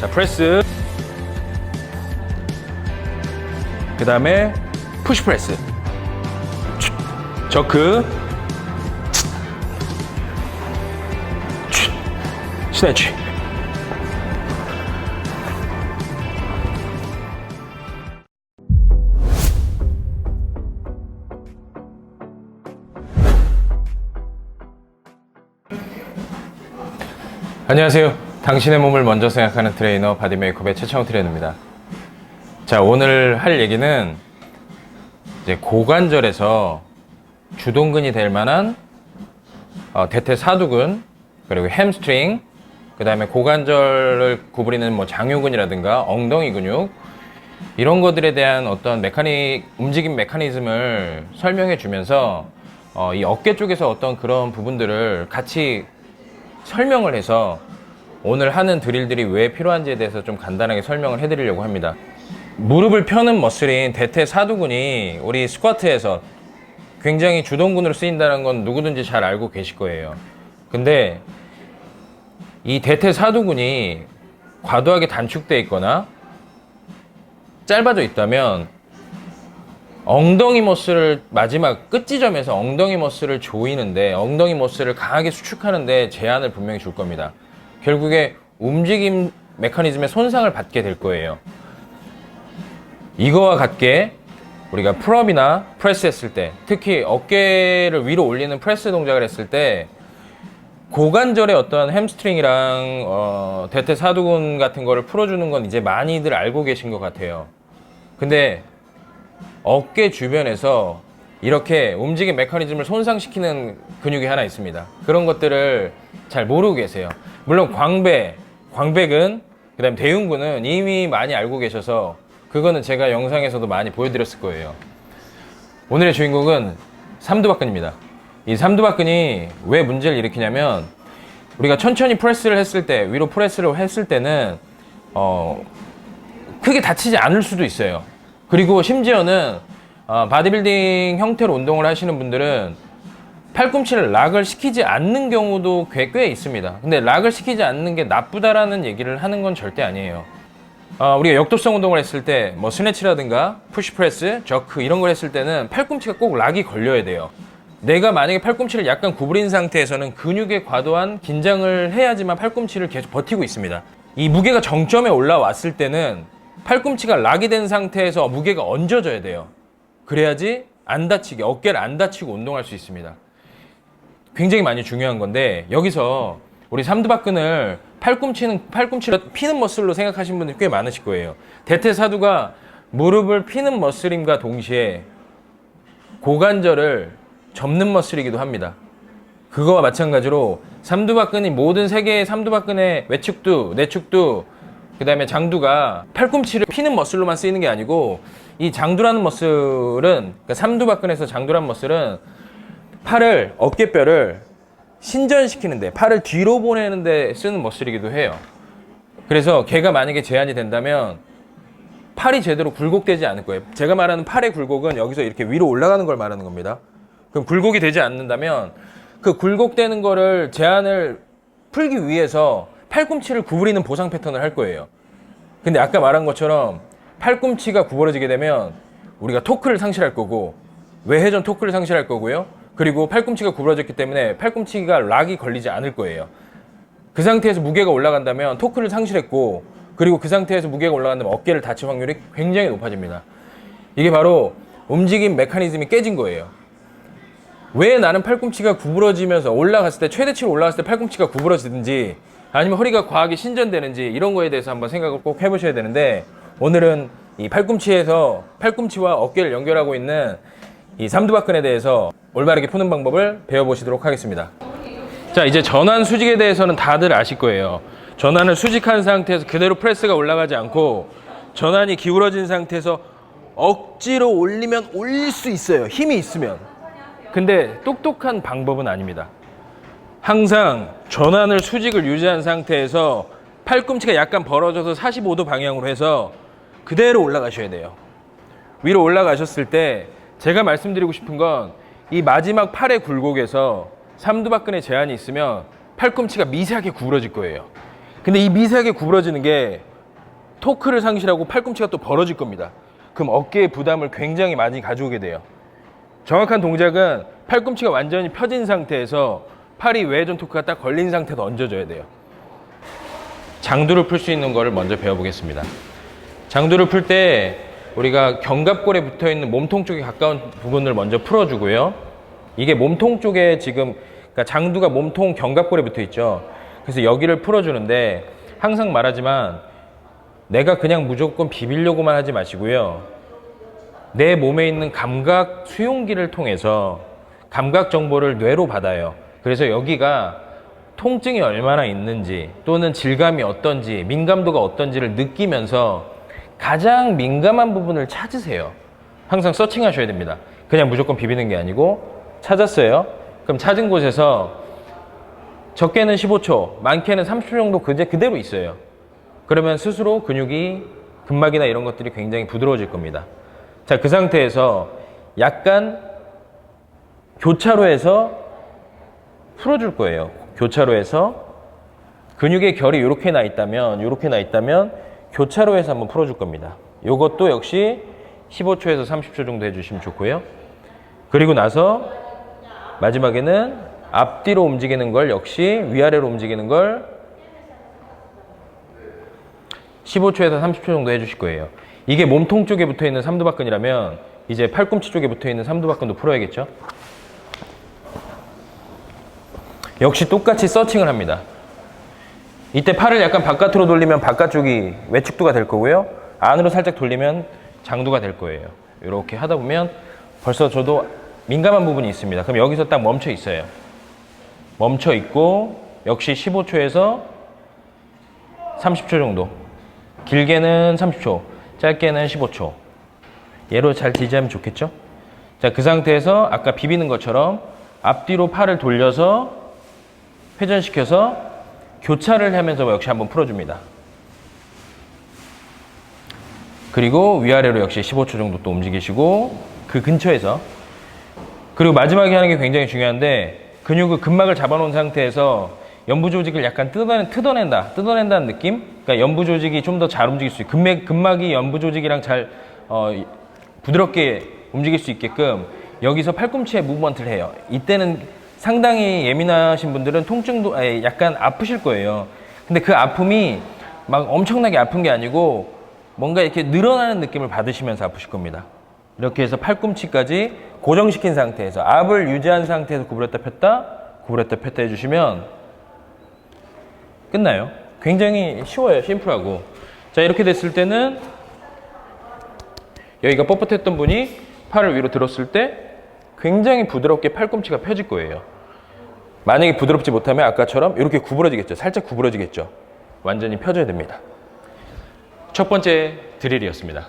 자, 프레스. 그 다음에 푸시 프레스. 저크. 스네치. 안녕하세요. 당신의 몸을 먼저 생각하는 트레이너 바디메이크업의 최창호 트레이너입니다. 자, 오늘 할 얘기는 이제 고관절에서 주동근이 될 만한 대퇴사두근, 그리고 햄스트링, 그 다음에 고관절을 구부리는 뭐 장요근이라든가 엉덩이 근육, 이런 것들에 대한 어떤 움직임 메커니즘을 설명해 주면서 이 어깨 쪽에서 어떤 그런 부분들을 같이 설명을 해서 오늘 하는 드릴들이 왜 필요한지에 대해서 좀 간단하게 설명을 해드리려고 합니다. 무릎을 펴는 머슬인 대퇴사두근이 우리 스쿼트에서 굉장히 주동근으로 쓰인다는 건 누구든지 잘 알고 계실 거예요. 근데 이 대퇴사두근이 과도하게 단축되어 있거나 짧아져 있다면 엉덩이 머슬을 마지막 끝 지점에서 엉덩이 머슬을 조이는데, 엉덩이 머슬을 강하게 수축하는데 제한을 분명히 줄 겁니다. 결국에 움직임 메커니즘의 손상을 받게 될 거예요. 이거와 같게 우리가 풀업이나 프레스 했을 때, 특히 어깨를 위로 올리는 프레스 동작을 했을 때 고관절의 어떤 햄스트링이랑 대퇴사두근 같은 거를 풀어주는 건 이제 많이들 알고 계신 것 같아요. 근데 어깨 주변에서 이렇게 움직임 메커니즘을 손상시키는 근육이 하나 있습니다. 그런 것들을 잘 모르고 계세요. 물론 광배근, 그 다음에 대흉근은 이미 많이 알고 계셔서 그거는 제가 영상에서도 많이 보여드렸을 거예요. 오늘의 주인공은 삼두박근입니다. 이 삼두박근이 왜 문제를 일으키냐면, 우리가 천천히 프레스를 했을 때, 위로 프레스를 했을 때는 크게 다치지 않을 수도 있어요. 그리고 심지어는 바디빌딩 형태로 운동을 하시는 분들은 팔꿈치를 락을 시키지 않는 경우도 꽤 있습니다. 근데 락을 시키지 않는 게 나쁘다라는 얘기를 하는 건 절대 아니에요. 우리가 역도성 운동을 했을 때 뭐 스네치라든가 푸시프레스, 저크 이런 걸 했을 때는 팔꿈치가 꼭 락이 걸려야 돼요. 내가 만약에 팔꿈치를 약간 구부린 상태에서는 근육에 과도한 긴장을 해야지만 팔꿈치를 계속 버티고 있습니다. 이 무게가 정점에 올라왔을 때는 팔꿈치가 락이 된 상태에서 무게가 얹어져야 돼요. 그래야지 안 다치게, 어깨를 안 다치고 운동할 수 있습니다. 굉장히 많이 중요한 건데, 여기서 우리 삼두박근을 팔꿈치를 피는 머슬로 생각하시는 분들이 꽤 많으실 거예요. 대퇴사두가 무릎을 피는 머슬임과 동시에 고관절을 접는 머슬이기도 합니다. 그거와 마찬가지로 삼두박근이 모든 세계의 삼두박근의 외축두, 내축두, 그 다음에 장두가 팔꿈치를 피는 머슬로만 쓰이는 게 아니고, 이 장두라는 머슬은, 그러니까 삼두박근에서 장두라는 머슬은 팔을, 어깨뼈를 신전시키는데, 팔을 뒤로 보내는데 쓰는 머슬이기도 해요. 그래서 걔가 만약에 제한이 된다면 팔이 제대로 굴곡되지 않을 거예요. 제가 말하는 팔의 굴곡은 여기서 이렇게 위로 올라가는 걸 말하는 겁니다. 그럼 굴곡이 되지 않는다면 그 굴곡되는 거를 제한을 풀기 위해서 팔꿈치를 구부리는 보상 패턴을 할 거예요. 근데 아까 말한 것처럼 팔꿈치가 구부러지게 되면 우리가 토크를 상실할 거고, 외회전 토크를 상실할 거고요. 그리고 팔꿈치가 구부러졌기 때문에 팔꿈치가 락이 걸리지 않을 거예요. 그 상태에서 무게가 올라간다면 토크를 상실했고, 그리고 그 상태에서 무게가 올라간다면 어깨를 다칠 확률이 굉장히 높아집니다. 이게 바로 움직임 메커니즘이 깨진 거예요. 왜 나는 팔꿈치가 구부러지면서 올라갔을 때, 최대치로 올라갔을 때 팔꿈치가 구부러지든지 아니면 허리가 과하게 신전되는지, 이런 거에 대해서 한번 생각을 꼭 해보셔야 되는데, 오늘은 이 팔꿈치와 어깨를 연결하고 있는 이 삼두박근에 대해서 올바르게 푸는 방법을 배워보시도록 하겠습니다. 자, 이제 전완 수직에 대해서는 다들 아실 거예요. 전완을 수직한 상태에서 그대로 프레스가 올라가지 않고, 전완이 기울어진 상태에서 억지로 올리면 올릴 수 있어요. 힘이 있으면. 근데 똑똑한 방법은 아닙니다. 항상 전완을 수직을 유지한 상태에서 팔꿈치가 약간 벌어져서 45도 방향으로 해서 그대로 올라가셔야 돼요. 위로 올라가셨을 때 제가 말씀드리고 싶은 건, 이 마지막 팔의 굴곡에서 삼두박근의 제한이 있으면 팔꿈치가 미세하게 구부러질 거예요. 근데 이 미세하게 구부러지는 게 토크를 상실하고 팔꿈치가 또 벌어질 겁니다. 그럼 어깨의 부담을 굉장히 많이 가져오게 돼요. 정확한 동작은 팔꿈치가 완전히 펴진 상태에서 팔이 외전 토크가 딱 걸린 상태에서 얹어줘야 돼요. 장두를 풀 수 있는 거를 먼저 배워보겠습니다. 장두를 풀 때 우리가 견갑골에 붙어있는 몸통 쪽에 가까운 부분을 먼저 풀어주고요. 이게 몸통 쪽에 지금 그러니까 장두가 몸통 견갑골에 붙어있죠. 그래서 여기를 풀어주는데 항상 말하지만 내가 그냥 무조건 비비려고만 하지 마시고요. 내 몸에 있는 감각 수용기를 통해서 감각 정보를 뇌로 받아요. 그래서 여기가 통증이 얼마나 있는지 또는 질감이 어떤지 민감도가 어떤지를 느끼면서 가장 민감한 부분을 찾으세요. 항상 서칭하셔야 됩니다. 그냥 무조건 비비는 게 아니고 찾았어요. 그럼 찾은 곳에서 적게는 15초, 많게는 30초 정도 그대로 있어요. 그러면 스스로 근육이 근막이나 이런 것들이 굉장히 부드러워질 겁니다. 자, 그 상태에서 약간 교차로 해서 풀어줄 거예요. 교차로 해서 근육의 결이 이렇게 나 있다면 교차로 해서 한번 풀어줄 겁니다. 이것도 역시 15초에서 30초 정도 해주시면 좋고요. 그리고 나서 마지막에는 앞뒤로 움직이는 걸 역시 위아래로 움직이는 걸 15초에서 30초 정도 해주실 거예요. 이게 몸통 쪽에 붙어있는 삼두박근이라면 이제 팔꿈치 쪽에 붙어있는 삼두박근도 풀어야겠죠. 역시 똑같이 서칭을 합니다. 이때 팔을 약간 바깥으로 돌리면 바깥쪽이 외측두가 될 거고요. 안으로 살짝 돌리면 장두가 될 거예요. 이렇게 하다 보면 벌써 저도 민감한 부분이 있습니다. 그럼 여기서 딱 멈춰 있어요. 멈춰 있고 역시 15초에서 30초 정도. 길게는 30초, 짧게는 15초. 얘로 잘 지지하면 좋겠죠? 자, 그 상태에서 아까 비비는 것처럼 앞뒤로 팔을 돌려서 회전시켜서 교차를 하면서 역시 한번 풀어줍니다. 그리고 위아래로 역시 15초 정도 또 움직이시고 그 근처에서 그리고 마지막에 하는 게 굉장히 중요한데 근육을 근막을 잡아놓은 상태에서 연부 조직을 약간 뜯어낸다는 느낌? 그러니까 연부 조직이 좀 더 잘 움직일 수 있고 근막이 연부 조직이랑 잘 부드럽게 움직일 수 있게끔 여기서 팔꿈치에 무브먼트를 해요. 이때는 상당히 예민하신 분들은 통증도 약간 아프실 거예요. 근데 그 아픔이 막 엄청나게 아픈 게 아니고 뭔가 이렇게 늘어나는 느낌을 받으시면서 아프실 겁니다. 이렇게 해서 팔꿈치까지 고정시킨 상태에서 압을 유지한 상태에서 구부렸다 폈다 해주시면 끝나요. 굉장히 쉬워요. 심플하고. 자, 이렇게 됐을 때는 여기가 뻣뻣했던 분이 팔을 위로 들었을 때 굉장히 부드럽게 팔꿈치가 펴질 거예요. 만약에 부드럽지 못하면 아까처럼 이렇게 구부러지겠죠. 살짝 구부러지겠죠. 완전히 펴져야 됩니다. 첫 번째 드릴이었습니다.